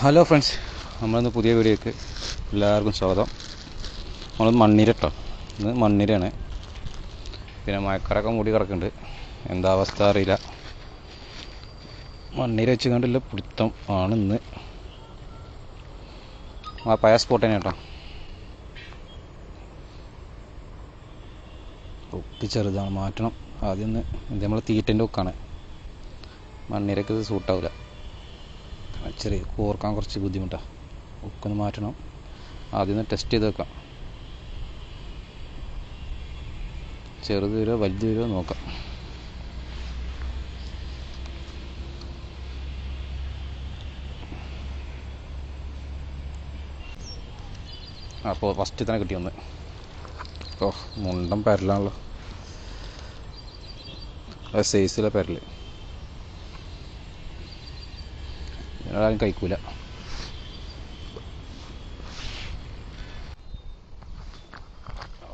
Hello friends, നമ്മളിന്ന് പുതിയ വീഡിയോക്ക് എല്ലാവർക്കും സ്വാഗതം. നമ്മളത് മണ്ണിര കേട്ടോ. ഇന്ന് മണ്ണിരയാണ്. പിന്നെ മഴക്കാരൊക്കെ മൂടി കിടക്കുന്നുണ്ട്, എന്താ അവസ്ഥ അറിയില്ല. മണ്ണിര വെച്ച് കണ്ടുള്ള പിടുത്തം ആണ് ഇന്ന്. ആ പഴയ സ്പോട്ട് തന്നെ കേട്ടോ. ഒപ്പി ചെറുതാണ്, മാറ്റണം. ആദ്യം ഒന്ന് ഇത് നമ്മൾ തീറ്റൻ്റെ ഒക്കാണ്. മണ്ണിരക്ക് ഇത് സൂട്ടാവില്ല, ചെറിയ കോർക്കാൻ കുറച്ച് ബുദ്ധിമുട്ടാണ്. ഒക്കൊന്ന് മാറ്റണം. ആദ്യം ഒന്ന് ടെസ്റ്റ് ചെയ്ത് വെക്കാം. ചെറുത് വരുമോ വലുത് വരുമോ നോക്കാം. അപ്പോൾ ഫസ്റ്റ് തന്നെ കിട്ടി ഒന്ന്. ഓ, മുണ്ടം പരലാണല്ലോ, അത് സൈസിലെ പരല്. ആരും കഴിക്കൂല.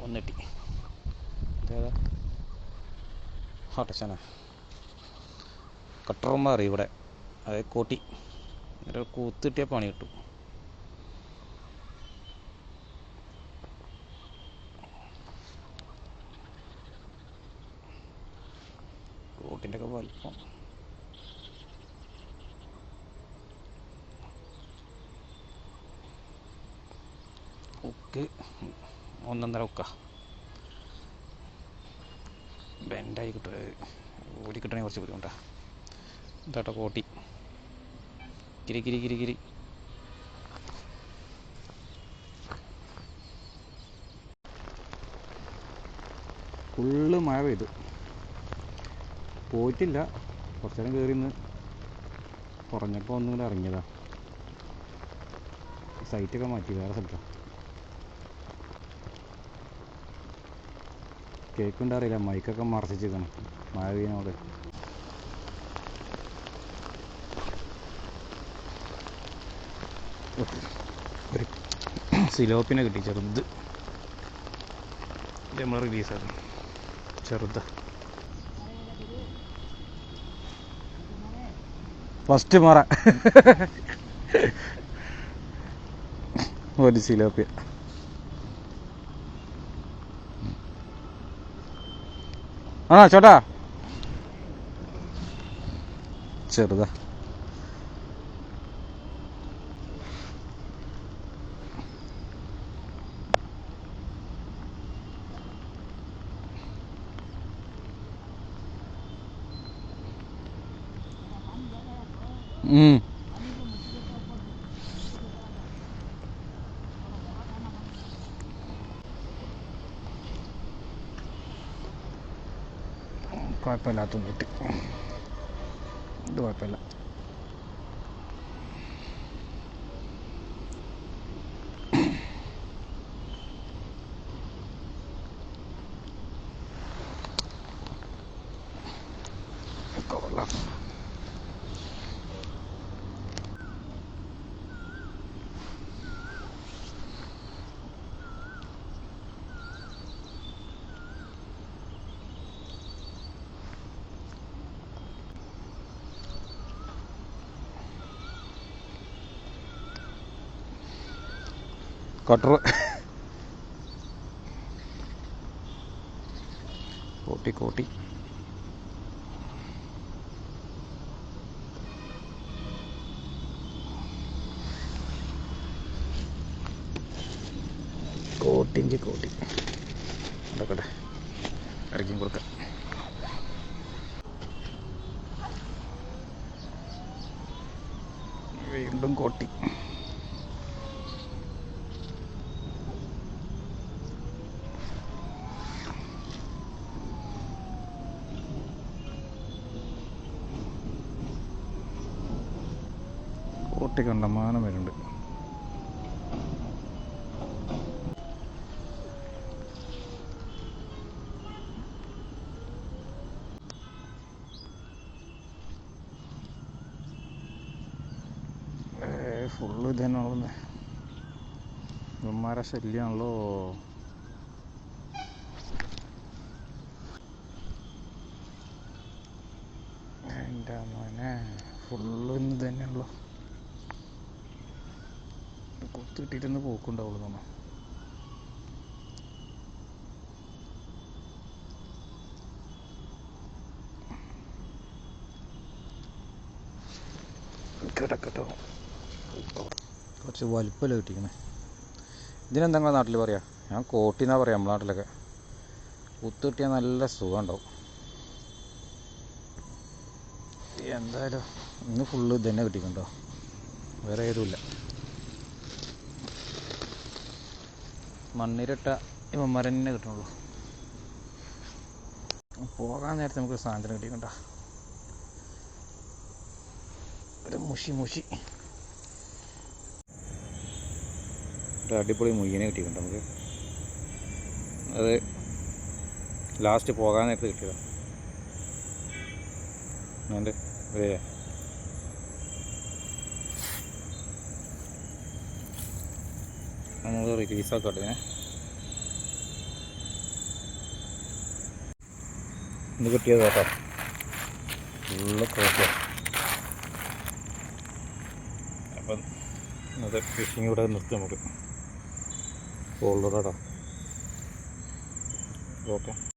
ഒന്നിട്ടി ഇതേതാ ഹട്ടശന കട്ടറുമ്പ അറിയും ഇവിടെ. അതായത് കോട്ടി കൂത്ത് കിട്ടിയാൽ പണി കിട്ടും. കോട്ടിൻ്റെ ഒക്കെ വലിപ്പം ഉക്ക് 1.5 ഉക്ക. ബെൻഡായി കിട്ടും, ഓടി കിട്ടണേ കുറച്ച് ബുദ്ധിമുട്ടാണ്. ഇതാട്ടോ കോട്ടി. കിരി കിരി കിരി കിരി. ഫുള്ള് മഴ പെയ്തു, പോയിട്ടില്ല. കുറച്ച് നേരം കയറി നിന്ന് കുറഞ്ഞപ്പോൾ ഒന്നും കൂടെ ഇറങ്ങിയതാ. സൈറ്റൊക്കെ മാറ്റി വേറെ സ്ഥലത്താണ്. കേൾക്കുന്നുണ്ടോ അറിയില്ല, മൈക്കൊക്കെ മറച്ചിരിക്കണം മഴ പെയ്യുന്നോട്. ഒരു സിലോപ്പിനെ കിട്ടി, ചെറുത്. ഇത് നമ്മൾ റിലീസാണ്, ചെറുതാ. ഫസ്റ്റ് മാറ ഒരു സിലോപ്പിയ. ആ ചോട്ടാ, ചെറുതാ. കുഴപ്പമില്ലാത്ത കൂട്ടി, ഇത് കുഴപ്പമില്ല. കൊള്ളാം. കട്ടർ കോട്ടി കോട്ടി. കോട്ടിഞ്ച് കോട്ടി നടക്കട്ടെ, ഇറക്കിയും കൊടുക്കാം. വീണ്ടും കോട്ടി. കോട്ടി കണ്ടമാനം വരുന്നുണ്ട്. ഫുള്ള് ഇത് തന്നെയാണല്ലോ, ഇവന്മാരെ ശല്യമാണല്ലോ. എൻ്റെ മോനെ ഫുള്ള് ഇത് തന്നെയാണല്ലോ. കൊത്ത് കിട്ടിയിട്ടൊന്ന് പോക്കുണ്ടാവുള്ളൂ നമ്മൾ. കിടക്കട്ടോ, കുറച്ച് വലിപ്പമല്ല കിട്ടിക്കണേ. ഇതിനെന്താ നിങ്ങളുടെ നാട്ടിൽ പറയാം? ഞാൻ കോട്ടിന്നാ പറയാം നമ്മുടെ നാട്ടിലൊക്കെ. കുത്ത് കിട്ടിയാൽ നല്ല സുഖം ഉണ്ടാവും. എന്തായാലും ഇന്ന് ഫുള്ള് ഇത് തന്നെ കിട്ടിയിട്ടുണ്ടോ, വേറെ ഏതുമില്ല. മണ്ണിരട്ട ഇവന്മാർ തന്നെ കിട്ടണുള്ളൂ. പോകാൻ നേരത്തെ നമുക്ക് സാധനം കിട്ടിക്കണ്ട, ഒരു മുഷി ഒരു അടിപൊളി മുയ്യനെ കിട്ടിയിട്ടുണ്ട് നമുക്ക്. അത് ലാസ്റ്റ് പോകാൻ നേരത്ത് കിട്ടിയതാണ്. അതിൻ്റെ നമ്മൾ റിലീസാക്കട്ടെ. ഇന്ന് കിട്ടിയത് കേട്ടോ, ഫുള്ള് ക്രോസ്. അപ്പം ഇന്നത്തെ ഫിഷിങ് ഇവിടെ നിർത്തി നമുക്ക്. ഓൾറെഡാ ഓക്കെ.